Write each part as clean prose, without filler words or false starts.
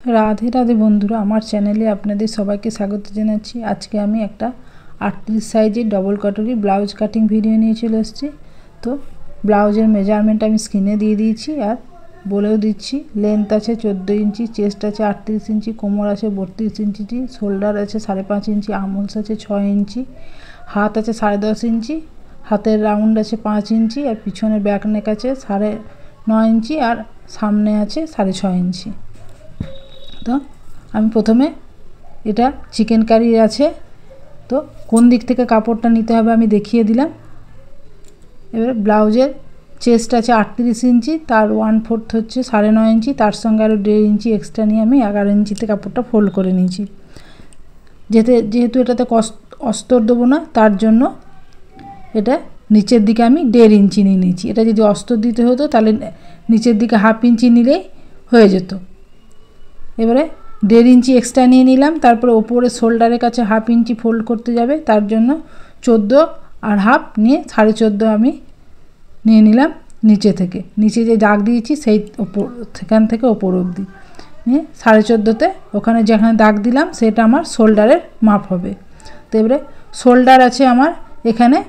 राधे राधे बंधुरा आमार चैनेले आपनादेर सबाइके स्वागत जानाच्छि। आजके आमी एकटा 38 साइजेर डबल कटोरी ब्लाउज काटिंग भिडियो निये चले एसेछि। तो ब्लाउजेर मेजारमेंट आमी स्क्रिने दिए दिएछि आर बोलेओ दिচ্ছি। लेंथ आछे 14 इंची, चेस्ट आछे 38 इंची, कोमर आछे 32 इंची, शोल्डार आछे 5.5 इंची, आर्म होल्स आछे 6 इंची, हाथ आछे 10.5 इंची, हाथेर राउंड आछे 5 इंची और पिछनेर बैक नेक आछे 9.5 इंची और सामने आछे 6.5 इंची। तो आमी प्रथमे एटा चिकेन कारी आछे, तो कोन दिक थेके कापड़टा निते होबे आमी देखिए दिलाम। एबारे ब्लाउजेर चेस्ट आछे 38 इंची, तार 1/4 हच्छे 9.5 इंची, तार संगे आरो 1.5 इंची एक्सट्रा निये आमी 11 इंचीते कापड़टा फोल्ड करे निয়েছি। जेहेतु एटाते अस्तर देबो ना, तार जोन्नो एटा नीचेर दिके आमी 1.5 इंची निये निয়েছি। एटा जोदि अस्तर दिते हतो ताहले नीचेर दिके हाफ इंची निलेई हये जेतो। एबारे 1.5 इंची एक्सट्रा निये निलाम, तारपरे ओपरे शोल्डारेर काछे हाफ इंची फोल्ड करते जाबे, तार जोन्नो 14 और हाफ निये 14.5 आमी निये निलाम। नीचे थेके नीचे जे दाग दिएछि सेई सेखान थेके ओपर अब्दि निये 14.5তে ओखाने जेखाने दाग दिलाम सेटा आमार शोल्डारेर माप होबे। तो एबारे शोल्डार आछे आमार एखाने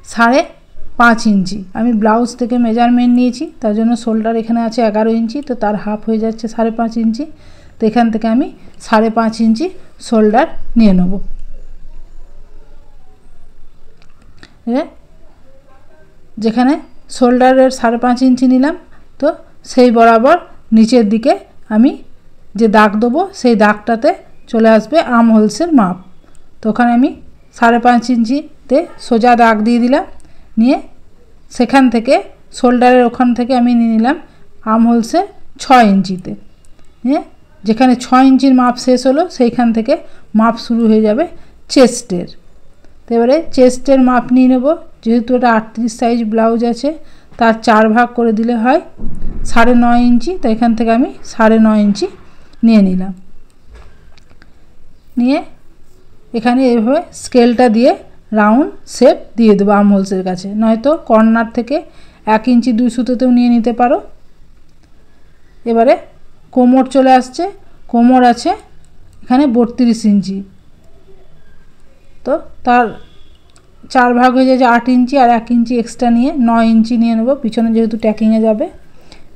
5.5 इंची। आमी ब्लाउज थेके मेजारमेंट निয়েছি, तार जोन्नो शोल्डार एखाने आछे 11 इंची, तो तार हाफ हये जाच्छे 5.5 इंची। तो एखान थेके आमी 5.5 इंची शोल्डार निये नेब। जेखाने शोल्डारेर 5.5 इंची निलाम, तो सेई बराबर नीचेर दिके आमी जे दाग देबो सेई दागटाते चले आसबे आर्म होल्सेर माप। तो ओखाने आमी 5.5 इंचीते सोजा दाग दिए दिलाम, निये सेखान थेके शोल्डारेर ओखान थेके आमी निये निलाम आर्म होल्सेर 6 इंचीते। निये जेखाने 6 इंचिर माप शेष हलो सेइखान थेके माप शुरू हये जाबे चेस्टेर। तो एबारे चेस्टेर माप निये नेब। जेहेतु एटा 38 साइज ब्लाउज आछे, तार 4 भाग करे दिले हय 9.5 इंची। तो एखान थेके आमी 9.5 इंची निये निलाम। निये एखाने एभाবে स्केलटा दिए राउंड शेप दिए देबो आर्म होल्सेर काछे, नयतो कर्नार थेके 1 इंची 2 सुतोतेও निये निते पारो। एबारे कोमर चले आसছে, कोमर आछे एखाने 32 इंची। तो तार 4 भाग हয়ে যায় 8 इंची और 1 इंची एक्सट्रा निये 9 इंची निये नेब। पिछने जेहेतु टैकिंगे जाबे,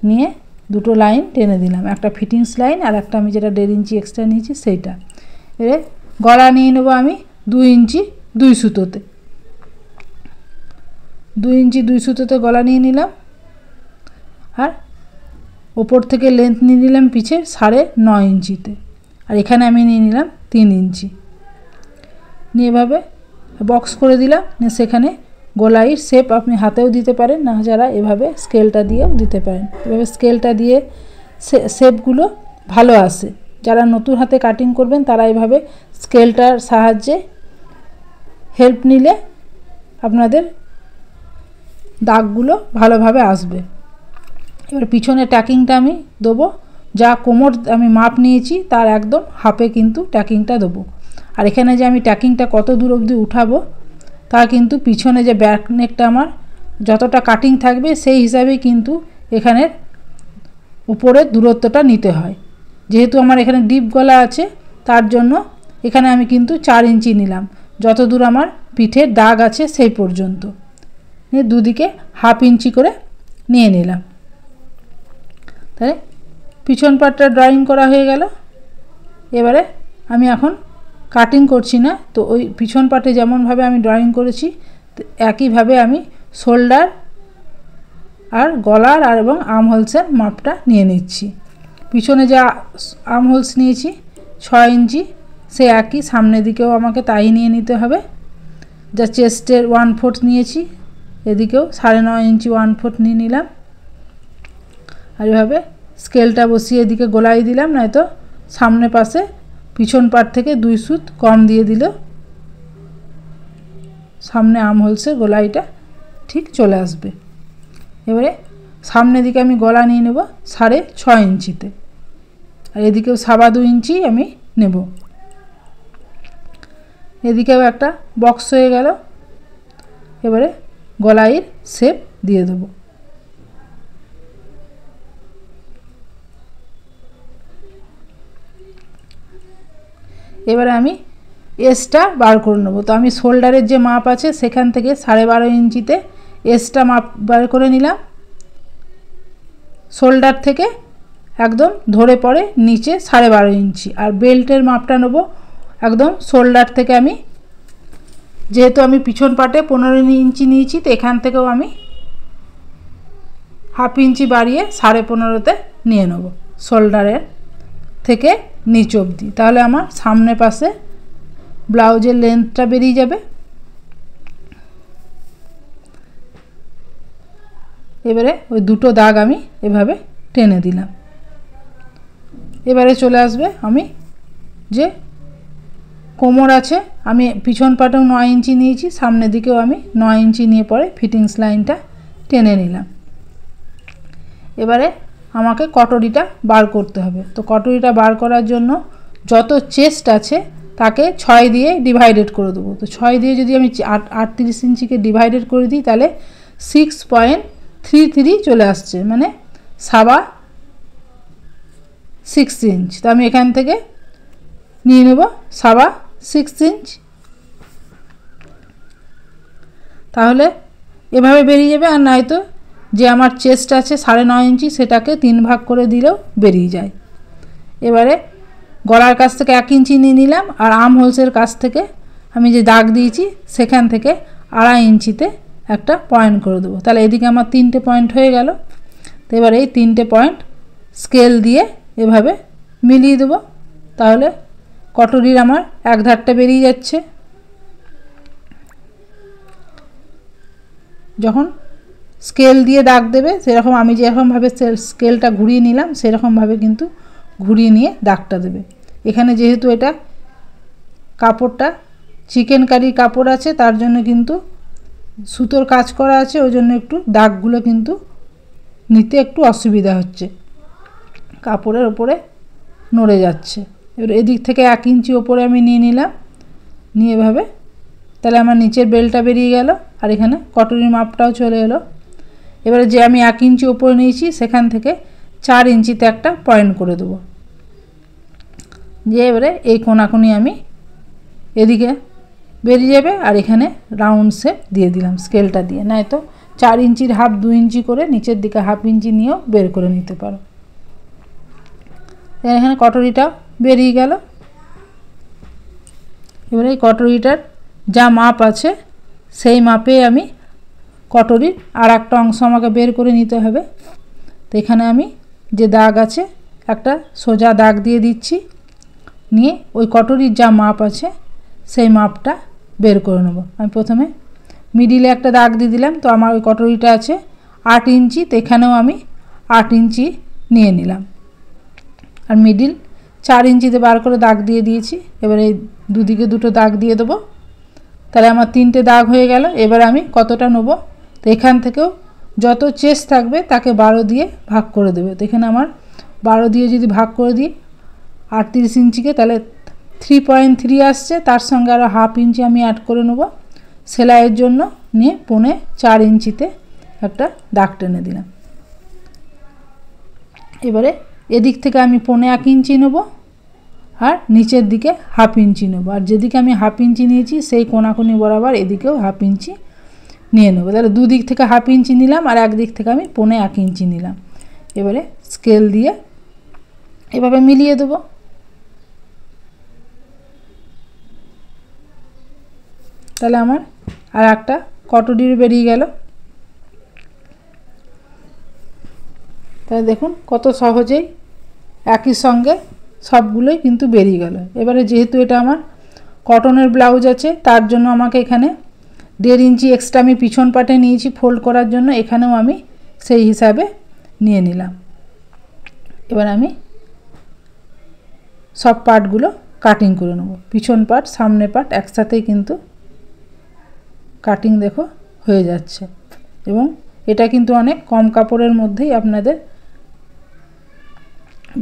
निये दुटो लाइन टेने दिलाम, एकटा फिटिंग्स लाइन और एकटा आमी जेटा 1.5 इंची एक्सट्रा निয়েছি सेटा। एबारे गला निये नेब आमी 2 इंची 2 सुतोते। 2 इंची 2 सुतोते गला निये निलाम और ओपर थेके लेंथ निये निलाम पिछे 9.5 इंचीते और एखाने आमी निये निलाम 3 इंची। निये एभाবে बक्स करे दिलाम, निये सेखाने गलाइर शेप आपनि हातेও दिते पारेन, ना जारा एभाবে स्केलटा दिয়েও दिते पारेन। एभाবে स्केलटा दिए शेपगुलो भालो आसे। যারা নতুন হাতে কাটিং করবেন তারা এইভাবে স্কেলটার সাহায্যে হেল্প নিলে আপনাদের দাগগুলো ভালোভাবে আসবে। এবার পিছনে ট্যাকিংটা আমি দেবো, যা কোমর আমি মাপ নিয়েছি তার একদম হাফে কিন্তু ট্যাকিংটা দেবো। আর এখানে যে আমি ট্যাকিংটা কত দূর অবধি উঠাবো তা কিন্তু পিছনে যে ব্যাক নেকটা আমার যতটা কাটিং থাকবে সেই হিসাবেই কিন্তু এখানের উপরের দূরত্বটা নিতে হয়। যেহেতু আমার এখানে ডিপ গলা আছে তার জন্য এখানে আমি কিন্তু 4 इंची নিলাম, যত দূর আমার পিঠের দাগ আছে সেই পর্যন্ত। নিয়ে দুদিকে হাফ इंची করে নিয়ে নিলাম। তাহলে পিছন পাটটা ড্রয়িং করা হয়ে গেল। এবারে আমি এখন কাটিং করছি না, তো ওই পিছন পাটে যেমন ভাবে আমি ড্রয়িং করেছি একই ভাবে আমি শোল্ডার আর গলার আর এবং আর্ম হোলসের মাপটা নিয়ে নিচ্ছি। পিছনে যা আর্ম হোলস নিয়েছি 6 इंची, সে একই সামনের দিকেও আমাকে তাই নিয়ে নিতে হবে। যা চেস্টের 1/4 নিয়েছি এদিকেও 9.5 इंची 1/4 নিয়ে নিলাম। আর এভাবে স্কেলটা বসিয়ে এদিকে গোলাই দিলাম, নয়তো সামনে পাশে পিছন পাট থেকে 2 সুত কম দিয়ে দিলে সামনে আর্ম হোলসের গোলাইটা ঠিক চলে আসবে। এবারে সামনের দিকে আমি গলা নিয়ে নেব 6.5 इंचीते और एदिकेও 2.25 इंची আমি নেব। এদিকেও একটা বক্স হয়ে গেল। এবারে গলাইয়ের শেপ দিয়ে দেব। এবারে আমি এসটা বার করে নেব। তো আমি শোল্ডারের যে মাপ আছে সেখান থেকে 12.5 ইঞ্চিতে এসটা মাপ বার করে নিলাম। শোল্ডার থেকে একদম ধরে পড়ে নিচে 12.5 ইঞ্চি। আর বেল্টের মাপটা নেব একদম শোল্ডার থেকে, আমি যেহেতু আমি পিছন পাটে 15 ইঞ্চি নিয়েছি, তো এখান থেকেও আমি হাফ ইঞ্চি বাড়িয়ে 15.5তে নিয়ে নেব শোল্ডারের থেকে নিচ অবধি। তাহলে আমার সামনে পাশে ব্লাউজের লেন্থটা বেরিয়ে যাবে। এবারে ওই দুটো দাগ আমি এভাবে টেনে দিলাম। এবারে চলে আসবে আমি যে কোমর আছে, আমি পিছন পাটেও 9 ইঞ্চি নিয়েছি, সামনের দিকেও আমি 9 ইঞ্চি নিয়ে পরে ফিটিংস লাইনটা টেনে নিলাম। এবারে আমাকে কটরিটা বার করতে হবে। তো কটরিটা বার করার জন্য যত চেস্ট আছে তাকে 6 দিয়ে ডিভাইডেড করে দেবো। তো 6 দিয়ে যদি আমি 38 ইঞ্চিকে ডিভাইডেড করে দিই তাহলে 6.33 চলে আসছে, মানে 6.25 ইঞ্চ। তো আমি এখান থেকে নিয়ে নেব 6.25 ইঞ্চ। তাহলে এভাবে বেরিয়ে যাবে। আর নয়তো যে আমার চেস্ট আছে 9.5 ইঞ্চি সেটাকে 3 ভাগ করে দিলেও বেরিয়ে যায়। এবারে গলার কাছ থেকে 1 ইঞ্চি নিয়ে নিলাম, আর আর্ম হোলসের কাছ থেকে আমি যে দাগ দিয়েছি সেখান থেকে 2.5 ইঞ্চিতে একটা পয়েন্ট করে দেবো। তাহলে এদিকে আমার 3টে পয়েন্ট হয়ে গেল। তো এবার এই 3টে পয়েন্ট স্কেল দিয়ে এভাবে মিলিয়ে দেবো। তাহলে কটরির আমার এক ধারটা বেরিয়ে যাচ্ছে। যখন স্কেল দিয়ে দাগ দেবে সেরকম আমি যেরকমভাবে স্কেলটা ঘুরিয়ে নিলাম সেরকমভাবে কিন্তু ঘুরিয়ে নিয়ে দাগটা দেবে। এখানে যেহেতু এটা কাপড়টা চিকেন কারি কাপড় আছে তার জন্য কিন্তু সুতোর কাজ করা আছে, ওই জন্য একটু দাগগুলো কিন্তু নিতে একটু অসুবিধা হচ্ছে, কাপড়ের ওপরে নড়ে যাচ্ছে। এবার এদিক থেকে 1 ইঞ্চি ওপরে আমি নিয়ে নিলাম, নিয়ে এভাবে, তাহলে আমার নিচের বেলটা বেরিয়ে গেল আর এখানে কটরির মাপটাও চলে এলো। এবারে যে আমি 1 ইঞ্চি ওপরে নিয়েছি সেখান থেকে 4 ইঞ্চিতে একটা পয়েন্ট করে দেবো। যে এবারে এই কোনাকুনি আমি এদিকে বেরিয়ে যাবে, আর এখানে রাউন্ড শেপ দিয়ে দিলাম স্কেলটা দিয়ে। নয়তো 4 ইঞ্চির হাফ 2 ইঞ্চি করে নিচের দিকে হাফ ইঞ্চি নিয়েও বের করে নিতে পারো। এখানে কটরিটা বেরিয়ে গেল। এবারে এই কটরিটার যা মাপ আছে সেই মাপে আমি কটরির আর একটা অংশ আমাকে বের করে নিতে হবে। তো এখানে আমি যে দাগ আছে একটা সোজা দাগ দিয়ে দিচ্ছি, নিয়ে ওই কটরির যা মাপ আছে সেই মাপটা বের করে নেব। আমি প্রথমে মিডিলে একটা দাগ দিয়ে দিলাম। তো আমার ওই কটরিটা আছে 8 ইঞ্চি, তো এখানেও আমি 8 ইঞ্চি নিয়ে নিলাম, আর মিডিল 4 ইঞ্চিতে বার করে দাগ দিয়ে দিয়েছি। এবার এই দুদিকে দুটো দাগ দিয়ে দেবো, তাহলে আমার 3টে দাগ হয়ে গেল। এবার আমি কতটা নেব, তো এখান থেকেও যত চেস্ট থাকবে তাকে 12 দিয়ে ভাগ করে দেবে। তো এখানে আমার 12 দিয়ে যদি ভাগ করে দিই 38 ইঞ্চিকে, তাহলে 3.3 আসছে। তার সঙ্গে আরও হাফ ইঞ্চি আমি অ্যাড করে নেব সেলাইয়ের জন্য, নিয়ে 4.25 ইঞ্চিতে একটা দাগ টেনে দিলাম। এবারে এদিক থেকে আমি 1.25 ইঞ্চি নেব আর নিচের দিকে হাফ ইঞ্চি নেব, আর যেদিকে আমি হাফ ইঞ্চি নিয়েছি সেই কোনাকুনি বরাবর এদিকেও হাফ ইঞ্চি নিয়ে নেব। তাহলে দুদিক থেকে হাফ ইঞ্চি নিলাম আর একদিক থেকে আমি 1.25 ইঞ্চি নিলাম। এবারে স্কেল দিয়ে এভাবে মিলিয়ে দেবো। তাহলে আমার আর একটা কটরির বেরিয়ে গেল। তাহলে দেখুন কত সহজেই একই সঙ্গে সবগুলোই কিন্তু বেরিয়ে গেল। এবারে যেহেতু এটা আমার কটনের ব্লাউজ আছে তার জন্য আমাকে এখানে 1.5 ইঞ্চি এক্সট্রা আমি পিছন পাটে নিয়েছি ফোল্ড করার জন্য, এখানেও আমি সেই হিসাবে নিয়ে নিলাম। এবার আমি সব পার্টগুলো কাটিং করে নেব, পিছন পার্ট সামনে পার্ট একসাথেই কিন্তু কাটিং দেখো হয়ে যাচ্ছে। এবং এটা কিন্তু অনেক কম কাপড়ের মধ্যেই আপনাদের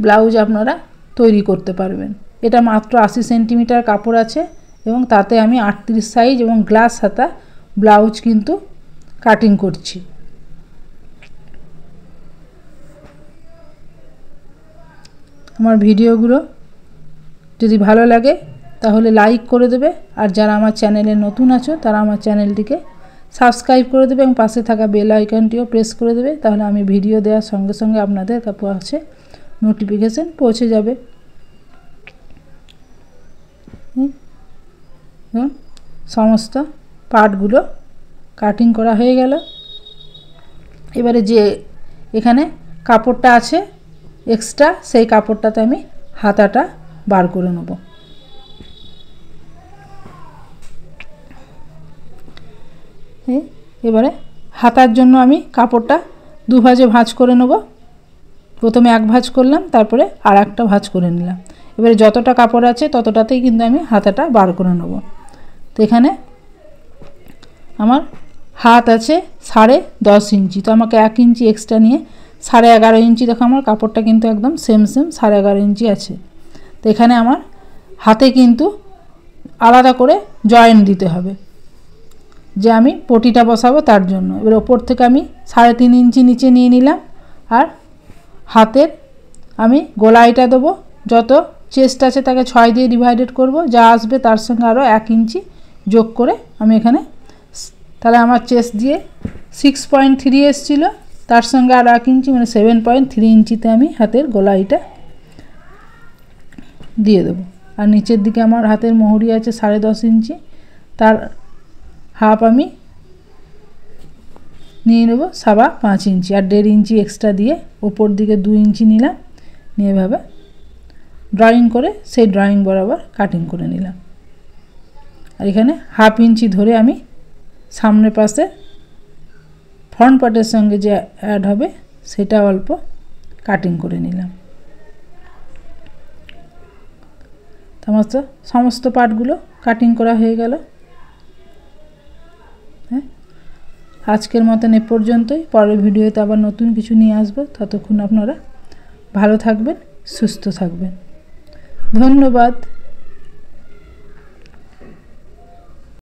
ব্লাউজ আপনারা তৈরি করতে পারবেন। এটা মাত্র 80 সেন্টিমিটার কাপড় আছে এবং তাতে আমি 38 সাইজ এবং গ্লাস হাতা ব্লাউজ কিন্তু কাটিং করছি। আমার ভিডিওগুলো যদি ভালো লাগে তাহলে লাইক করে দেবে, আর যারা আমার চ্যানেলে নতুন আছো তারা আমার চ্যানেলটিকে সাবস্ক্রাইব করে দেবে এবং পাশে থাকা বেল আইকনটিও প্রেস করে দেবে। তাহলে আমি ভিডিও দেওয়ার সঙ্গে সঙ্গে আপনাদের কাছে নোটিফিকেশান পৌঁছে যাবে। সমস্ত পার্টগুলো কাটিং করা হয়ে গেল। এবারে যে এখানে কাপড়টা আছে এক্সট্রা, সেই কাপড়টাতে আমি হাতাটা বার করে নেব। এবারে হাতার জন্য আমি কাপড়টা দু ভাঁজে ভাঁজ করে নেব। প্রথমে এক ভাঁজ করলাম, তারপরে আর একটা ভাঁজ করে নিলাম। এবারে যতটা কাপড় আছে ততটাতেই কিন্তু আমি হাতাটা বার করে নেব। তো এখানে আমার হাত আছে 10.5 ইঞ্চি, তো আমাকে 1 ইঞ্চি এক্সট্রা নিয়ে 11.5 ইঞ্চি, দেখো আমার কাপড়টা কিন্তু একদম সেম 11.5 ইঞ্চি আছে। তো এখানে আমার হাতে কিন্তু আলাদা করে জয়েন্ট দিতে হবে, যে আমি পটিটা বসাবো তার জন্য। এবার ওপর থেকে আমি 3.5 ইঞ্চি নিচে নিয়ে নিলাম, আর হাতের আমি গোলাইটা দেবো। যত চেস্ট আছে তাকে 6 দিয়ে ডিভাইডেড করব, যা আসবে তার সঙ্গে আরও 1 ইঞ্চি যোগ করে আমি এখানে, তাহলে আমার চেস্ট দিয়ে 6.3 এসেছিল, তার সঙ্গে আর 1 ইঞ্চি মানে 7.3 ইঞ্চিতে আমি হাতের গোলাইটা দিয়ে দেবো। আর নিচের দিকে আমার হাতের মোহরি আছে 10.5 ইঞ্চি, তার হাফ আমি নিয়ে নেব 5.25 ইঞ্চি, আর 1.5 ইঞ্চি এক্সট্রা দিয়ে ওপর দিকে 2 ইঞ্চি নিলাম, নিয়ে এভাবে ড্রয়িং করে সেই ড্রয়িং বরাবর কাটিং করে নিলাম। আর এখানে 1/2 ইঞ্চি ধরে আমি সামনের পাশে ফ্রন্ট পার্টের সঙ্গে যে অ্যাড হবে সেটা অল্প কাটিং করে নিলাম। সমস্ত পার্টগুলো কাটিং করা হয়ে গেল। আজকের মতন এ পর্যন্তই। পরের ভিডিওতে আবার নতুন কিছু নিয়ে আসবো। ততক্ষণ আপনারা ভালো থাকবেন, সুস্থ থাকবেন। ধন্যবাদ।